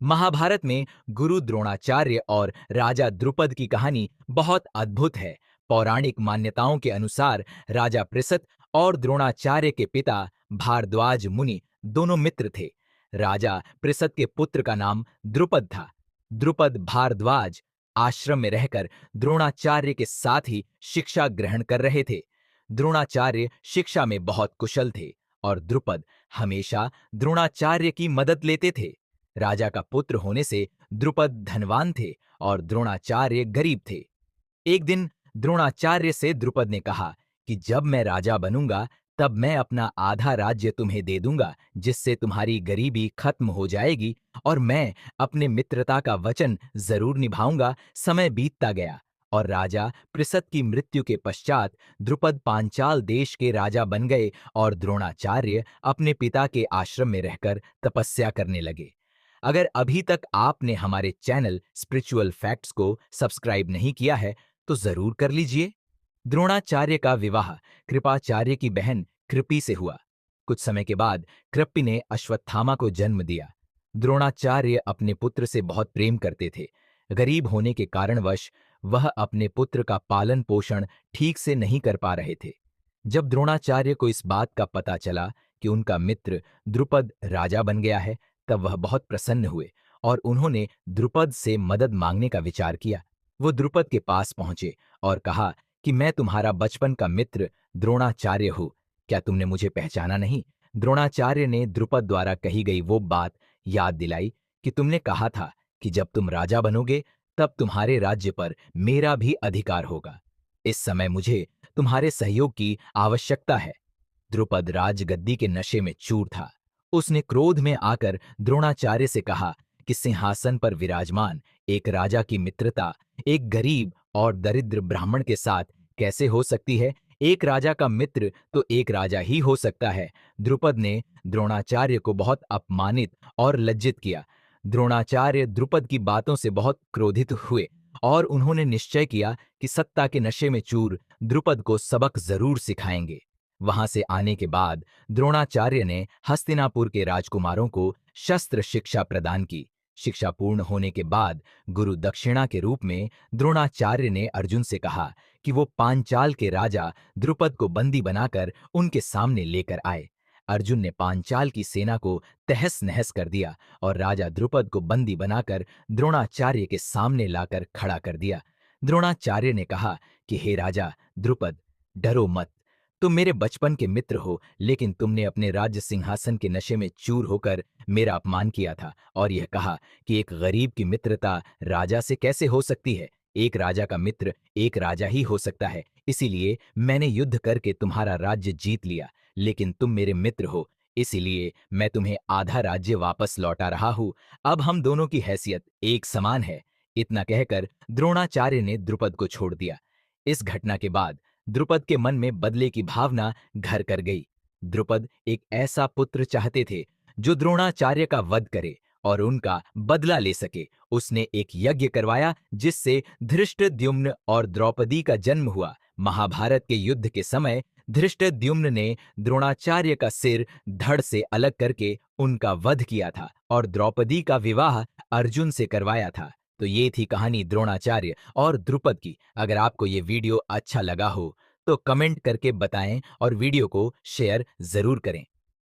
महाभारत में गुरु द्रोणाचार्य और राजा द्रुपद की कहानी बहुत अद्भुत है। पौराणिक मान्यताओं के अनुसार राजा पृषत और द्रोणाचार्य के पिता भारद्वाज मुनि दोनों मित्र थे। राजा पृषत के पुत्र का नाम द्रुपद था। द्रुपद भारद्वाज आश्रम में रहकर द्रोणाचार्य के साथ ही शिक्षा ग्रहण कर रहे थे। द्रोणाचार्य शिक्षा में बहुत कुशल थे और द्रुपद हमेशा द्रोणाचार्य की मदद लेते थे। राजा का पुत्र होने से द्रुपद धनवान थे और द्रोणाचार्य गरीब थे। एक दिन द्रोणाचार्य से द्रुपद ने कहा कि जब मैं राजा बनूंगा तब मैं अपना आधा राज्य तुम्हें दे दूंगा, जिससे तुम्हारी गरीबी खत्म हो जाएगी और मैं अपने मित्रता का वचन जरूर निभाऊंगा। समय बीतता गया और राजा पृषत की मृत्यु के पश्चात द्रुपद पांचाल देश के राजा बन गए और द्रोणाचार्य अपने पिता के आश्रम में रहकर तपस्या करने लगे। अगर अभी तक आपने हमारे चैनल स्पिरिचुअल फैक्ट्स को सब्सक्राइब नहीं किया है तो जरूर कर लीजिए। द्रोणाचार्य का विवाह कृपाचार्य की बहन कृपि से हुआ। कुछ समय के बाद कृपि ने अश्वत्थामा को जन्म दिया। द्रोणाचार्य अपने पुत्र से बहुत प्रेम करते थे। गरीब होने के कारणवश वह अपने पुत्र का पालन पोषण ठीक से नहीं कर पा रहे थे। जब द्रोणाचार्य को इस बात का पता चला कि उनका मित्र द्रुपद राजा बन गया है, तब वह बहुत प्रसन्न हुए और उन्होंने द्रुपद से मदद मांगने का विचार किया। वो द्रुपद के पास पहुंचे और कहा कि मैं तुम्हारा बचपन का मित्र द्रोणाचार्य हूं, क्या तुमने मुझे पहचाना नहीं? द्रोणाचार्य ने द्रुपद द्वारा कही गई वो बात याद दिलाई कि तुमने कहा था कि जब तुम राजा बनोगे तब तुम्हारे राज्य पर मेरा भी अधिकार होगा। इस समय मुझे तुम्हारे सहयोग की आवश्यकता है। द्रुपद राजगद्दी के नशे में चूर था। उसने क्रोध में आकर द्रोणाचार्य से कहा कि सिंहासन पर विराजमान एक राजा की मित्रता एक गरीब और दरिद्र ब्राह्मण के साथ कैसे हो सकती है? एक राजा का मित्र तो एक राजा ही हो सकता है। द्रुपद ने द्रोणाचार्य को बहुत अपमानित और लज्जित किया। द्रोणाचार्य द्रुपद की बातों से बहुत क्रोधित हुए और उन्होंने निश्चय किया कि सत्ता के नशे में चूर द्रुपद को सबक जरूर सिखाएंगे। वहां से आने के बाद द्रोणाचार्य ने हस्तिनापुर के राजकुमारों को शस्त्र शिक्षा प्रदान की। शिक्षा पूर्ण होने के बाद गुरु दक्षिणा के रूप में द्रोणाचार्य ने अर्जुन से कहा कि वो पांचाल के राजा द्रुपद को बंदी बनाकर उनके सामने लेकर आए। अर्जुन ने पांचाल की सेना को तहस नहस कर दिया और राजा द्रुपद को बंदी बनाकर द्रोणाचार्य के सामने लाकर खड़ा कर दिया। द्रोणाचार्य ने कहा कि हे राजा द्रुपद, डरो मत। तुम मेरे बचपन के मित्र हो, लेकिन तुमने अपने राज्य सिंहासन के नशे में चूर होकर मेरा अपमान किया था और यह कहा कि एक गरीब की मित्रता राजा से कैसे हो सकती है? एक राजा का मित्र एक राजा ही हो सकता है। इसीलिए मैंने युद्ध करके तुम्हारा राज्य जीत लिया, लेकिन तुम मेरे मित्र हो, इसीलिए मैं तुम्हें आधा राज्य वापस लौटा रहा हूं। अब हम दोनों की हैसियत एक समान है। इतना कहकर द्रोणाचार्य ने द्रुपद को छोड़ दिया। इस घटना के बाद द्रुपद के मन में बदले की भावना घर कर गई। द्रुपद एक ऐसा पुत्र चाहते थे जो द्रोणाचार्य का वध करे और उनका बदला ले सके। उसने एक यज्ञ करवाया जिससे धृष्टद्युम्न और द्रौपदी का जन्म हुआ। महाभारत के युद्ध के समय धृष्टद्युम्न ने द्रोणाचार्य का सिर धड़ से अलग करके उनका वध किया था और द्रौपदी का विवाह अर्जुन से करवाया था। तो ये थी कहानी द्रोणाचार्य और द्रुपद की। अगर आपको ये वीडियो अच्छा लगा हो तो कमेंट करके बताएं और वीडियो को शेयर जरूर करें।